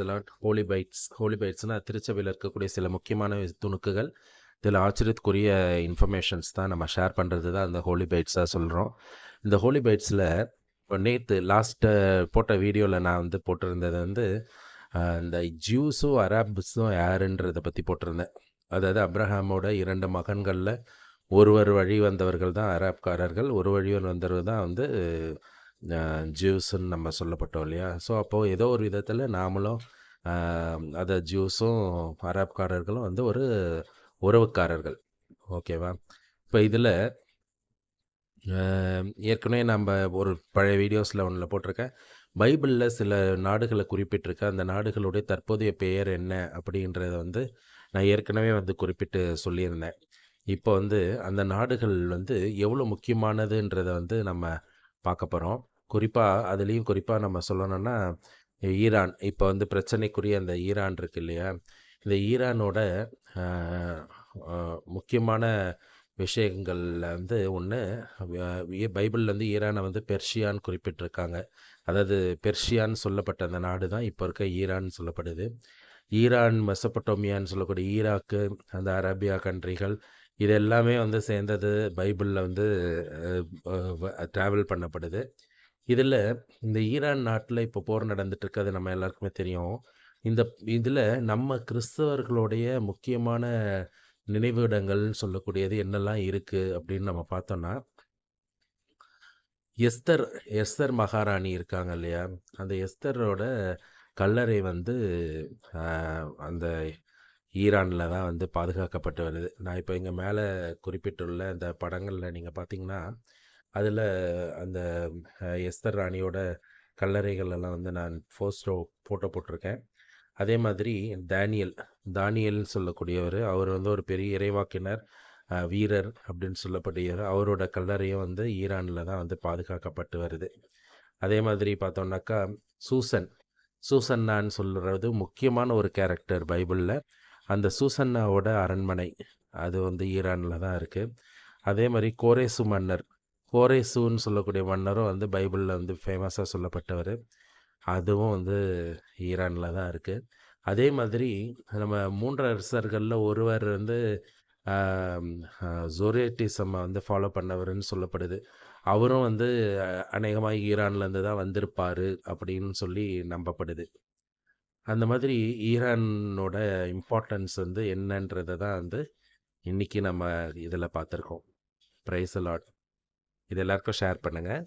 Lot Holi பைட்ஸ்னா திருச்சபையில் இருக்கக்கூடிய சில முக்கியமான துணுக்குகள். இதில் ஆச்சரியத்துக்குரிய இன்ஃபர்மேஷன்ஸ் தான் நம்ம ஷேர் பண்ணுறது தான் அந்த ஹோலி பைட்ஸாக சொல்கிறோம். இந்த ஹோலி பைட்ஸில் இப்போ நேற்று போட்ட வீடியோவில் நான் வந்து போட்டிருந்தது வந்து இந்த ஜூஸும் அராபிஸும் யாருன்றதை பற்றி போட்டிருந்தேன். அதாவது அப்ரஹாமோட 2 மகன்களில் ஒருவர் வழி வந்தவர்கள் தான் அராப்காரர்கள், ஒரு வழி வந்தவர் தான் வந்து ஜூஸ்ன்னு நம்ம சொல்லப்பட்டோம் இல்லையா? ஸோ அப்போது ஏதோ ஒரு விதத்தில் நாமளும் அதை ஜூஸும் அராப்காரர்களும் வந்து ஒரு உறவுக்காரர்கள். ஓகேவா? இப்போ இதில் ஏற்கனவே நம்ம ஒரு பழைய வீடியோஸில் ஒன்றில் போட்டிருக்கேன். பைபிளில் சில நாடுகளை குறிப்பிட்டிருக்கேன். அந்த நாடுகளுடைய தற்போதைய பெயர் என்ன அப்படின்றத வந்து நான் ஏற்கனவே வந்து குறிப்பிட்டு சொல்லியிருந்தேன். இப்போ வந்து அந்த நாடுகள் வந்து எவ்வளோ முக்கியமானதுன்றதை வந்து நம்ம பார்க்க போகிறோம். அதுலேயும் குறிப்பாக நம்ம சொல்லணும்னா ஈரான். இப்போ வந்து பிரச்சனைக்குரிய அந்த ஈரான் இருக்கு இல்லையா? இந்த ஈரானோட முக்கியமான விஷயங்களில் வந்து ஒன்று, பைபிளில் வந்து ஈரானை வந்து பெர்ஷியான்னு குறிப்பிட்டிருக்காங்க. அதாவது பெர்ஷியான்னு சொல்லப்பட்ட அந்த நாடு தான் இப்போ இருக்க ஈரான் சொல்லப்படுது. ஈரான், மெசபடோமியான்னு சொல்லக்கூடிய ஈராக்கு, அந்த அரேபியா கண்ட்ரிகள், இது எல்லாமே வந்து சேர்ந்தது பைபிளில் வந்து ட்ராவல் பண்ணப்படுது. இதில் இந்த ஈரான் நாட்டில் இப்போ போர் நடந்துட்டு இருக்கிறது நம்ம எல்லாருக்குமே தெரியும். இதில் நம்ம கிறிஸ்தவர்களுடைய முக்கியமான நினைவிடங்கள்னு சொல்லக்கூடியது என்னெல்லாம் இருக்குது அப்படின்னு நம்ம பார்த்தோம்னா, எஸ்தர் மகாராணி இருக்காங்க இல்லையா? அந்த எஸ்தரோட கல்லறை வந்து அந்த ஈரானில் தான் வந்து பாதுகாக்கப்பட்டு வருது. நான் இப்போ இங்கே மேலே குறிப்பிட்டுள்ள இந்த படங்களில் நீங்கள் பார்த்தீங்கன்னா, அதில் அந்த எஸ்தர் ராணியோட கல்லறைகள் எல்லாம் வந்து நான் ஃபோட்டோ போட்டிருக்கேன். அதே மாதிரி தானியல்னு சொல்லக்கூடியவர், அவர் வந்து ஒரு பெரிய இறைவாக்கினர், வீரர் அப்படின்னு சொல்லக்கூடியவர். அவரோட கல்லறையும் வந்து ஈரானில் தான் வந்து பாதுகாக்கப்பட்டு வருது. அதே மாதிரி பார்த்தோம்னாக்கா சூசன்னான்னு சொல்கிறது முக்கியமான ஒரு கேரக்டர் பைபிளில். அந்த சூசன்னாவோட அரண்மனை அது வந்து ஈரானில் தான் இருக்குது. அதே மாதிரி கோரேசுன்னு சொல்லக்கூடிய மன்னரும் வந்து பைபிளில் வந்து ஃபேமஸாக சொல்லப்பட்டவர். அதுவும் வந்து ஈரானில் தான் இருக்குது. அதே மாதிரி நம்ம 3 அரசர்களில் ஒருவர் வந்து ஜோரேட்டிசம்மை வந்து ஃபாலோ பண்ணவர்னு சொல்லப்படுது. அவரும் வந்து அநேகமாக ஈரான்லேருந்து தான் வந்திருப்பார் அப்படின்னு சொல்லி நம்பப்படுது. அந்த மாதிரி ஈரானோட இம்பார்ட்டன்ஸ் வந்து என்னன்றதை தான் வந்து இன்றைக்கி நம்ம இதில் பார்த்துருக்கோம். Praise the Lord. இது எல்லாருக்கும் ஷேர் பண்ணுங்கள்.